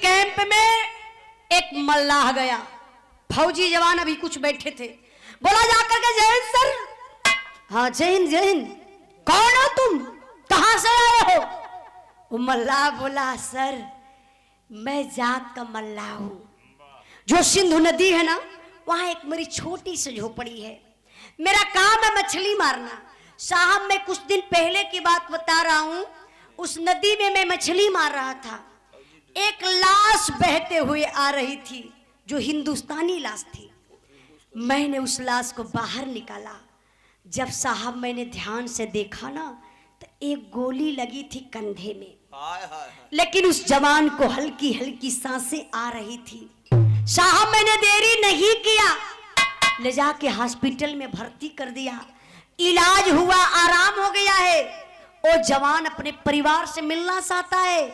Cap में एक मल्लाह गया, फौजी जवान अभी कुछ बैठे थे, बोला जाकर के जय हिंद सर। हाँ जय हिंद जय हिंद। कौन हो तुम, कहां से आए हो? वो मल्लाह बोला सर मैं जात का मल्लाह हूं, जो सिंधु नदी है ना वहां एक मेरी छोटी सी झोपड़ी है, मेरा काम है मछली मारना। साहब मैं कुछ दिन पहले की बात बता रहा हूं, उस नदी में मैं मछली मार रहा था, एक लाश बहते हुए आ रही थी जो हिंदुस्तानी लाश थी। मैंने उस लाश को बाहर निकाला, जब साहब मैंने ध्यान से देखा ना तो एक गोली लगी थी कंधे में, लेकिन उस जवान को हल्की हल्की सांसें आ रही थी। साहब मैंने देरी नहीं किया, ले जाके हॉस्पिटल में भर्ती कर दिया, इलाज हुआ, आराम हो गया है। वो जवान अपने परिवार से मिलना चाहता है,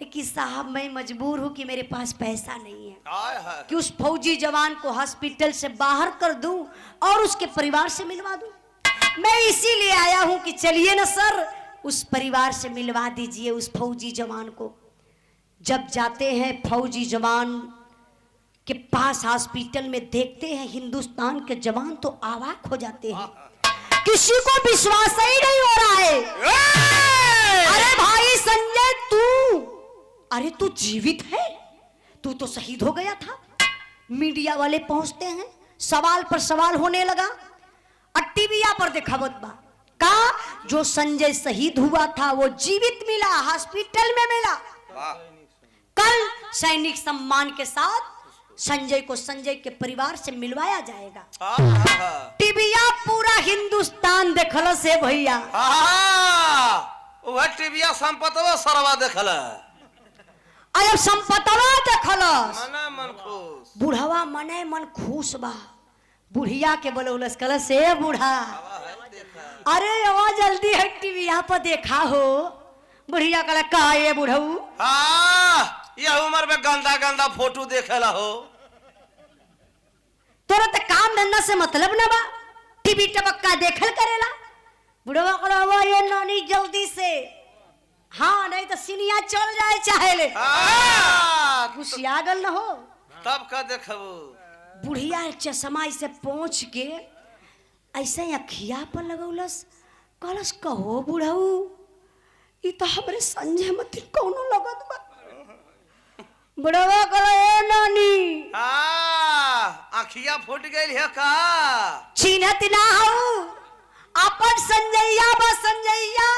लेकिन साहब मैं मजबूर हूं कि मेरे पास पैसा नहीं है कि उस फौजी जवान को हॉस्पिटल से बाहर कर दूं और उसके परिवार से मिलवा दूं। मैं इसीलिए आया हूं कि चलिए ना सर उस परिवार से मिलवा दीजिए उस फौजी जवान को। जब जाते हैं फौजी जवान के पास हॉस्पिटल में, देखते हैं हिंदुस्तान के जवान तो अवाक हो जाते हैं, किसी को विश्वास ही नहीं हो रहा है। अरे भाई संजय अरे तू जीवित है, तू तो शहीद हो गया था। मीडिया वाले पहुंचते हैं, सवाल पर सवाल होने लगा, टीवी पर देखा बा का जो संजय शहीद हुआ था वो जीवित मिला, हॉस्पिटल में मिला। कल सैनिक सम्मान के साथ संजय को संजय के परिवार से मिलवाया जाएगा। टीविया पूरा हिंदुस्तान देखल से भैया, वह टीविया संपतवा सरवा देखल, अरे संपतवा देखल, मने मन खुश, बुढ़वा मने मन खुश बा। बुढ़िया के बोलौलस कल से बूढ़ा, अरे आवाज जल्दी है टीविया पर देखा हो। बुढ़िया कल का ये बुढ़ऊ, यह उम्र में गंदा गंदा फोटो देखेला हो, तोरा तो काम धंधा से मतलब ना बा, टीवी टपक्का देखल करेला। बुढ़वा कला ये नानी जल्दी से, हाँ नहीं तो सिनिया चल जाए चाहे ले, घुसिया गल न हो तब का देखबो। बुढ़िया चश्मा से पहुंच के ऐसे अखिया पर लगौलस, कहलस कहो बुढ़ऊ ये तो हमरे संजय मत कौनो लगत बा। बुढ़वा कहला ए नानी आखिया फूट गई है का, चिन्हत ना हो अपन संजैया बा संजैया।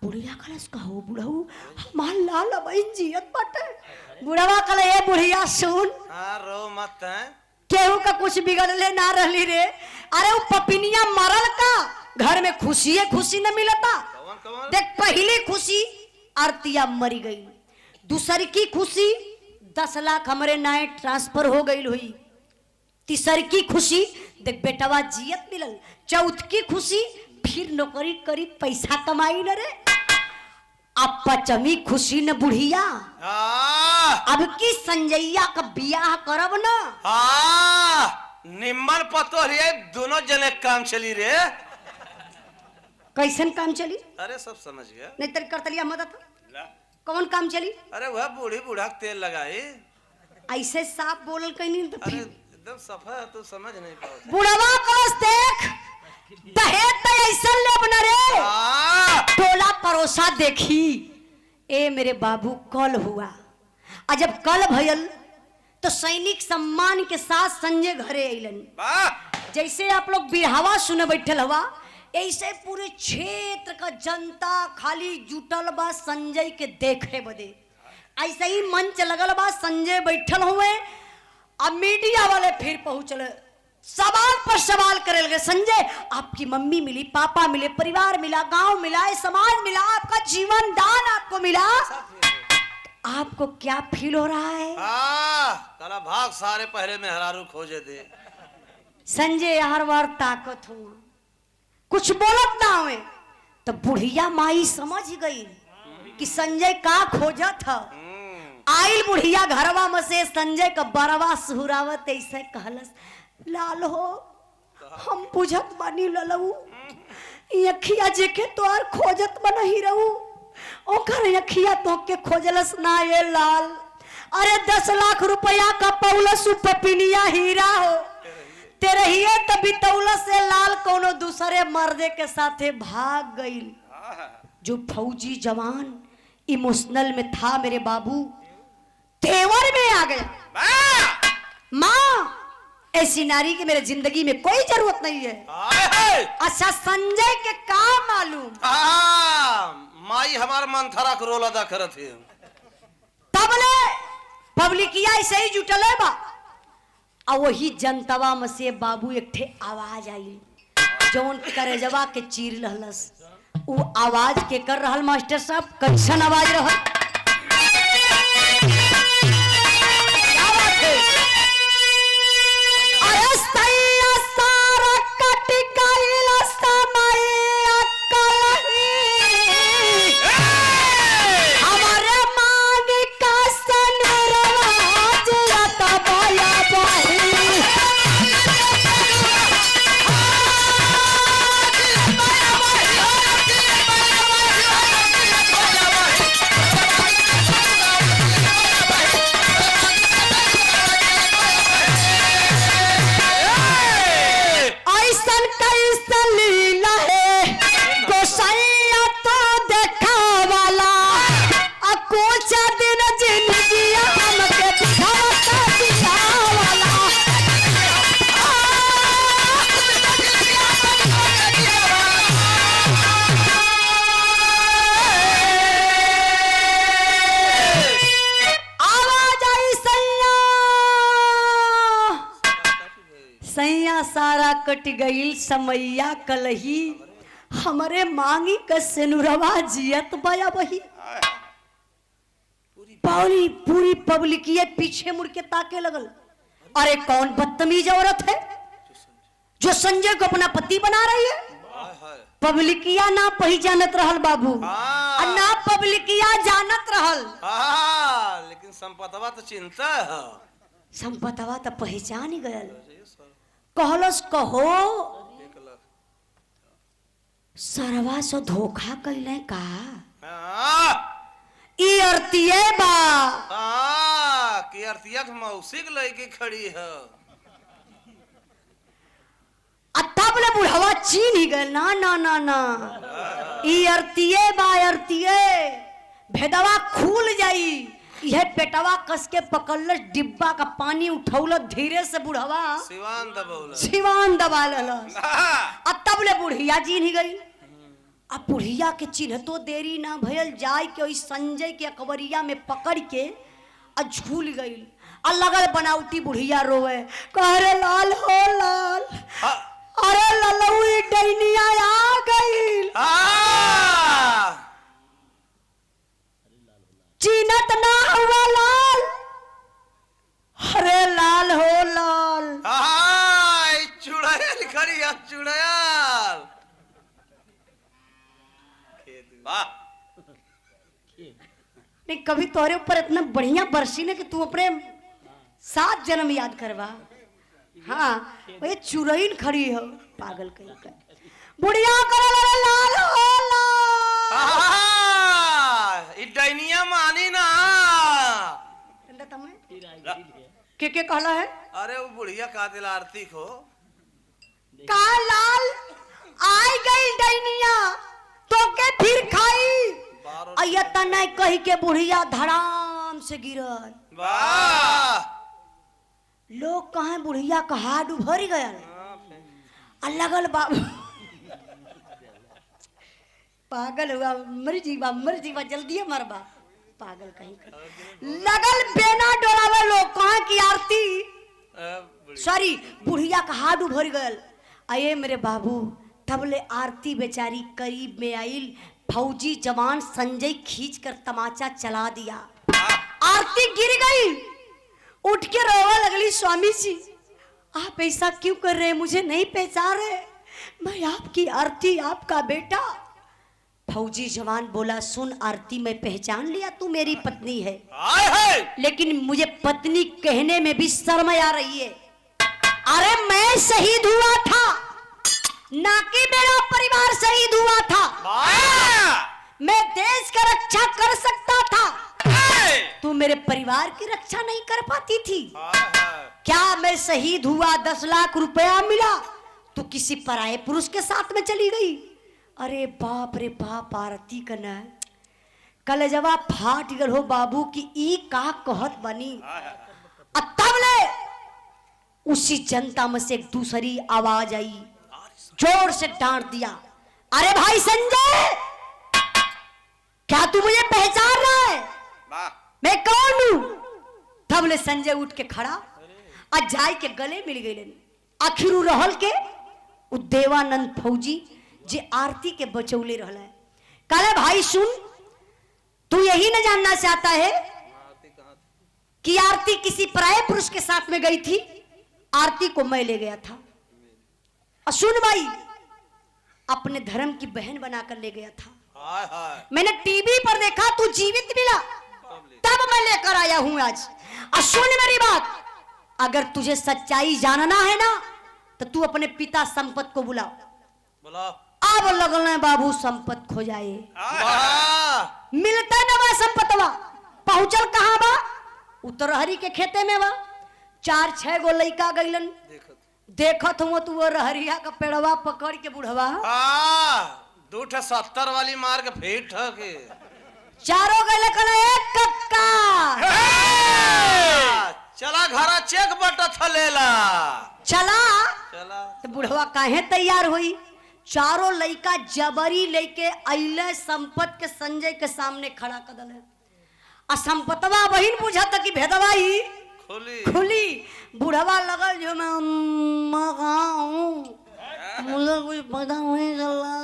बुढ़िया कहलस कहो बुढ़ऊ हमार लाल बहन जियत बाटे। बुढ़वा कहला ए बुढ़िया सुन, रो मत, केहू का कुछ बिगड़ले ना रहली रे, अरे वो पपिनिया मरल का घर में खुशी खुशी न मिलता। देख पहली खुशी आरतिया मरी गई, दूसरी की खुशी 10 लाख हमारे नाय ट्रांसफर हो गई हुई, तीसरी की खुशी देख बेटवा जियत मिलल, चौथ की खुशी फिर नौकरी करी पैसा कमाई न रे, अब पचमी खुशी न बुढ़िया अब की संजैया का बियाह करब न। निम्मन पतो रे दोनों जने काम चली रे। कैसन काम चली? अरे सब समझ गया, नहीं तेरी करतलिया मदद कौन काम चली? अरे वह बूढ़ी बूढ़ा तेल लगाई, ऐसे साफ बोलल कहीं तो अरे एकदम सफा है, तू समझ नहीं पाओ। बुढ़वा कलस देख दहेज तो ऐसा ले बना रे, टोला परोसा देखी। ए मेरे बाबू कल हुआ, और जब कल भयल तो सैनिक सम्मान के साथ संजय घरे अलन। जैसे आप लोग बिरहावा सुने बैठल हवा, ऐसे पूरे क्षेत्र का जनता खाली जुटल बा संजय के देखे बदे। ऐसे ही मंच लगल बा, संजय बैठल हुए, अब मीडिया वाले फिर पहुंचल, सवाल पर सवाल करे लगे। संजय आपकी मम्मी मिली, पापा मिले, परिवार मिला, गांव मिला, समाज मिला, आपका जीवन दान आपको मिला, आपको क्या फील हो रहा है? कला भाग सारे पहले में हरारू खोजे दे। संजय हर बार ताकत हुआ, कुछ बोलत ना हुए, तो बुढ़िया माई समझ गई कि संजय का खोजा था। आइल बुढ़िया घरवा में से संजय का बरवा सुहरावत ऐसे कहलस, लाल हो हम बुझत बानी ललऊ, अखिया जेके तोर खोजत बन ही रहू, ओकर अखिया तो के खोजलस ना ये लाल, 10 लाख रुपया का पौलस पपिनिया हीरा हो तेरे हिये तभी तौलस से लाल कोनो दूसरे मर्दे के साथे भाग गई। जो फौजी जवान इमोशनल में था मेरे बाबू तेवर में आ गया। माँ ऐसी नारी की मेरे जिंदगी में कोई जरूरत नहीं है। अच्छा संजय के काम मालूम माई हमार मंथरा को रोल अदा करत है तबले पब्लिकिया ऐसे ही जुटल है बा और वही जनतवा में से बाबू एक ठे आवाज आई जौन करजवा के चीर रहलस। वो आवाज के कर रहल मास्टर साहब कैसन आवाज रहल क्या बात है? अयस्तैया सारा कट गइल समय अकलही हमारे मांग का सनरवा जलता बया बही सारा कट गईल समैया कलही हमारे मांगी का सेनुरवा जियत बया बही। पूरी पब्लिकिये पीछे मुड़ के ताके लगल। अरे कौन बदतमीज औरत है जो संजय को अपना पति बना रही है। पब्लिकिया ना पहचानत रहल बाबू और ना पब्लिकिया जानत रहल लेकिन संपतवा तो चिंता है। संपतवा तो पहचान ही गयल कहलस कहो सरवा से धोखा कैले का ई अर्तिये बा की अर्तिया मौसिक लड़की खड़ी है। तब ले बुढ़वा चीन ही गए ना ना ना ना ई अर्तिये बा अर्तिये भेदवा खुल जाई। यह पेटवा कस के पकड़ल डिब्बा का पानी उठौल धीरे से बुढ़वा सिवान दबा ललस। तब ले बुढ़िया चीन ही गई। अब बुढ़िया के चिन्ह तो देरी ना भयल जाय के संजय के अकबरिया में पकड़ के झूल गई। लगल बनावटी बुढ़िया रोवे कहरे लाल हो लाल अरे ललऊ डैनिया आ गई चिन्हत ना हुआ लाल अरे लाल हो लाल चुड़ैल खड़ी है चुड़ैल। नहीं कभी तोरे ऊपर इतना बढ़िया बरसी ने कि तू अपने 7 जन्म याद करवा। हाँ ये चुड़ैल खड़ी हो पागल कहीं का बुढ़िया करे लाल हो लाल डैनिया मानी ना के कहला है। अरे वो बुढ़िया का दिल आरती को का लाल आई गई डैनिया तो के फिर खाई अयता नहीं कही के बुढ़िया धड़ाम से गिरल। लोग कहे बुढ़िया का हाथ उभर गया लगल बाबू पागल हुआ मर जीवा जल्दी मरबा पागल कहीं लगल बेना डोलावे लोग कहे की आरती सॉरी बुढ़िया का हाथ उभर गयल। आये मेरे बाबू तबले आरती बेचारी करीब में आइल फौजी जवान संजय खींच कर तमाचा चला दिया। आरती गिर गई उठ के रोवा लगली स्वामी जी आप ऐसा क्यों कर रहे हैं मुझे नहीं पहचान रहे मैं आपकी आरती आपका बेटा। फौजी जवान बोला सुन आरती मैं पहचान लिया तू मेरी पत्नी है लेकिन मुझे पत्नी कहने में भी शर्म आ रही है। अरे मैं शहीद हुआ था ना कि मेरा परिवार शहीद हुआ था। मैं देश का रक्षा कर सकता था तू मेरे परिवार की रक्षा नहीं कर पाती थी? हाँ, क्या मैं शहीद हुआ, 10 लाख रुपया मिला, तू किसी पराये पुरुष के साथ में चली गई? अरे बाप रे बाप, आरती कना कल जवाब फाट गल हो बाबू की ई का कहत बनी। तब ले उसी जनता में से एक दूसरी आवाज आई, जोर से डांट दिया, अरे भाई संजय, क्या तू मुझे पहचान रहा है? मैं कौन हूं? तब ले संजय उठ के खड़ा और जाय के गले मिल गए। आखिर रहल के उ देवानंद फौजी जे आरती के बचौले रहला है। कहले भाई सुन, तू यही न जानना चाहता है कि आरती किसी पराये पुरुष के साथ में गई थी? आरती को मैं ले गया था। और सुन भाई, अपने धर्म की बहन बनाकर ले गया था। मैंने टीवी पर देखा तू जीवित मिला, तब मैं लेकर आया हूं आज। और सुन मेरी बात, अगर तुझे सच्चाई जानना है ना तो तू अपने पिता संपत को बुला। अब लगल बाबू संपत खो जाए, मिलता न बा संपतवा। पहुंचल कहां बा? उतरहरी के खेते में बा। 4-6 गो लइका गइलन, देखत हुआ तू वो रहरिया का पेड़वा पकड़ के बुढ़वा 270 वाली मार के फेंक के चारों गइले कले एक कक्का। चला घरा चेक बटा थलेला। चला चला तो बुढ़वा काहे तैयार हुई? चारों लइका जबरी लेके अइले संपत के संजय के सामने खड़ा कर दले। आ संपतवा बहिन बुझत कि भेदवा ही खुली। बुढ़वा लगल जो मैं मुझे कुछ पता नहीं चला।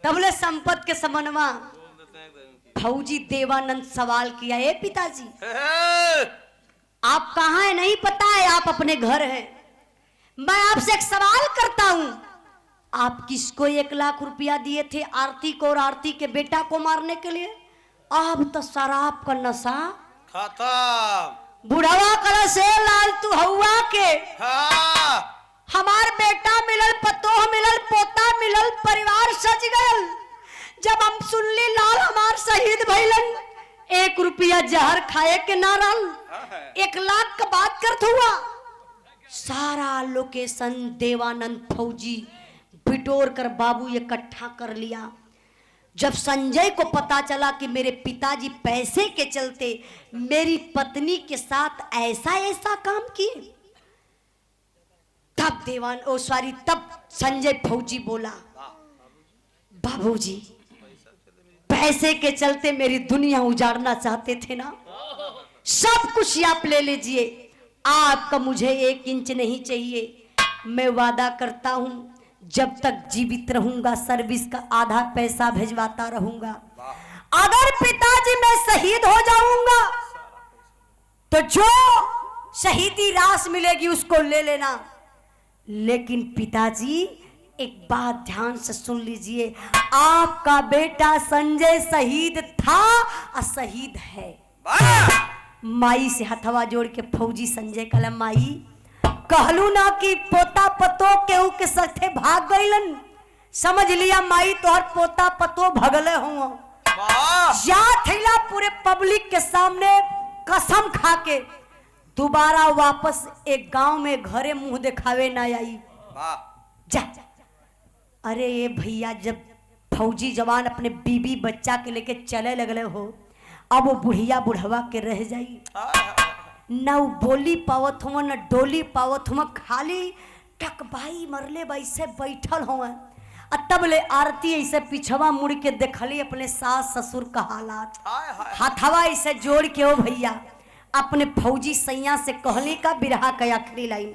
तबले संपत के समनवा फौजी देवानंद सवाल किया, ए पिताजी आप कहाँ है नहीं पता है, आप अपने घर हैं। मैं आपसे एक सवाल करता हूं, आप किसको 1 लाख रुपया दिए थे आरती को और आरती के बेटा को मारने के लिए? अब तो शराब का नशा खत्म। बुढ़वा कला से लाल तू हवा के हमार बेटा मिलल, पतोह मिलल, पोता मिलल, परिवार सज गयल। जब हम सुनली लाल हमार शहीद भइलन, 1 रुपया जहर खाए के ना रहल, 1 लाख का बात करत हुआ। सारा लोकेशन देवानंद फौजी बिटोर कर बाबू इकट्ठा कर लिया। जब संजय को पता चला कि मेरे पिताजी पैसे के चलते मेरी पत्नी के साथ ऐसा काम किए, तब संजय फौजी बोला, बाबूजी पैसे के चलते मेरी दुनिया उजाड़ना चाहते थे ना, सब कुछ आप ले लीजिए, आपका मुझे 1 इंच नहीं चाहिए। मैं वादा करता हूं जब तक जीवित रहूंगा सर्विस का आधा पैसा भेजवाता रहूंगा। अगर पिताजी मैं शहीद हो जाऊंगा तो जो शहीदी राशि मिलेगी उसको ले लेना। लेकिन पिताजी एक बात ध्यान से सुन लीजिए, आपका बेटा संजय शहीद था और शहीद है। माई से हथवा जोड़ के फौजी संजय कहला, माई कहलू ना कि पोता पतो केहू के साथे भाग गइलन, समझ लिया माई तोहर पोता पतो भगले हुआ। या थैला पूरे पब्लिक के सामने कसम खा के दोबारा वापस एक गांव में घरे मुंह दिखावे ना आई। जा। अरे ये भैया, जब फौजी जवान अपने बीबी बच्चा के लेके चले लगले हो, अब वो बुढ़िया बुढ़वा के रह जाई, न बोली पावत हुआ न डोली पावत हुआ, खाली टकबाई मरले वैसे बैठल हुआ। तब ले आरती ऐसे पिछवा मुड़ के देखली अपने सास ससुर का हालात, हाथवा ऐसे जोड़ के ओ भैया अपने फौजी सैया से कहली का बिरहा का आखिरी लाइन,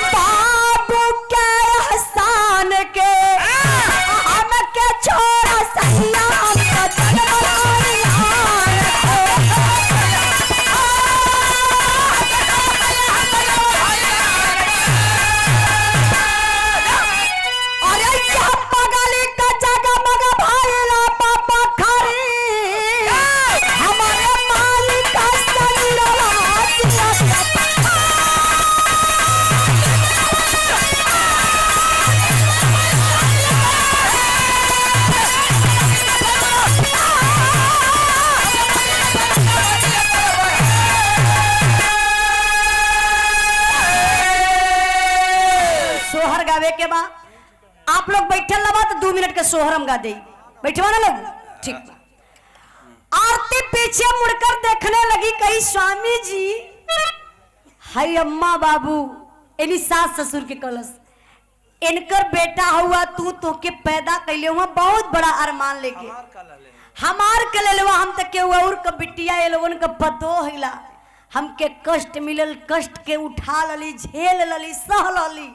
बाबू के एहसान के हम के छोड़ा सैया गावे के बाद आप लोग बैठल लबा तो 2 मिनट के सोहरम गा दे। बैठवा ना लोग, ठीक बा। आरती पीछे मुड़कर देखने लगी, कही स्वामी जी हाय अम्मा बाबू इन्हीं सास ससुर के कलश, इनकर बेटा हुआ तू तो के पैदा कैले हुआ बहुत बड़ा अरमान लेके हमार के ले लेवा, हम तक के और का बिटिया ये लोगन का पतो हिला, हमके कष्ट मिलल, कष्ट के उठा लली, झेल लली, सह लली,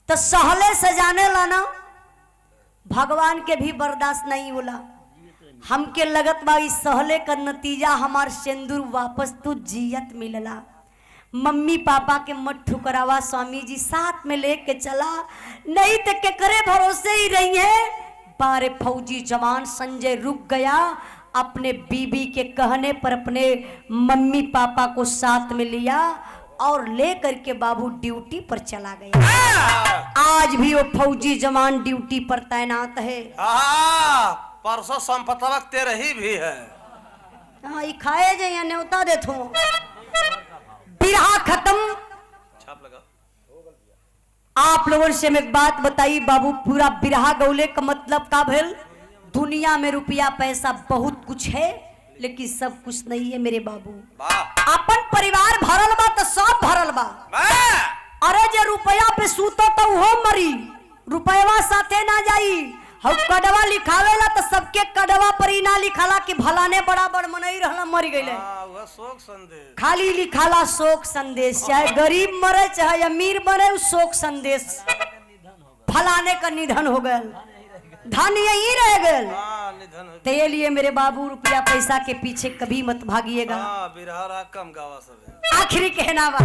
तो सहले से जाने ला ना भगवान के भी बर्दाश्त नहीं होला। हमके लगत बा इस सहले का नतीजा हमार सिंदूर वापस तू जियत मिलला। मम्मी पापा के मत ठुकरावा स्वामी जी, साथ में लेके चला, नहीं तो के करे भरोसे ही रही है। बारे फौजी जवान संजय रुक गया, अपने बीबी के कहने पर अपने मम्मी पापा को साथ में लिया और लेकर के बाबू ड्यूटी पर चला गया। आज भी वो फौजी जवान ड्यूटी पर तैनात है। परसों संपतवा तेरे ही भी है। हाँ, खाए जाइए न्योता देथो। बिरहा खत्म। छाप लगा। आप लोगों से मैं बात बताई बाबू, पूरा बिरहा गौले का मतलब का भेल, दुनिया में रुपया पैसा बहुत कुछ है लेकिन सब कुछ नहीं है मेरे बाबू। अपन परिवार भरल बा तो सब भरल बा। अरे जे रुपया पे सूतो तो वो मरी, रुपया साथे ना जाई। हम कड़वा लिखावेला तो सबके कड़वा पर ही ना लिखाला कि भलाने बराबर मनई रहला मर गईले। शोक संदेश खाली लिखाला शोक संदेश, चाहे गरीब मरे चाहे अमीर मरे, शोक संदेश फलाने का निधन हो गया, धन यही रह गया। ते लिए मेरे बाबू रुपया पैसा के पीछे कभी मत भागिएगा। बिरहा कम गावा सब आखिरी कहना बा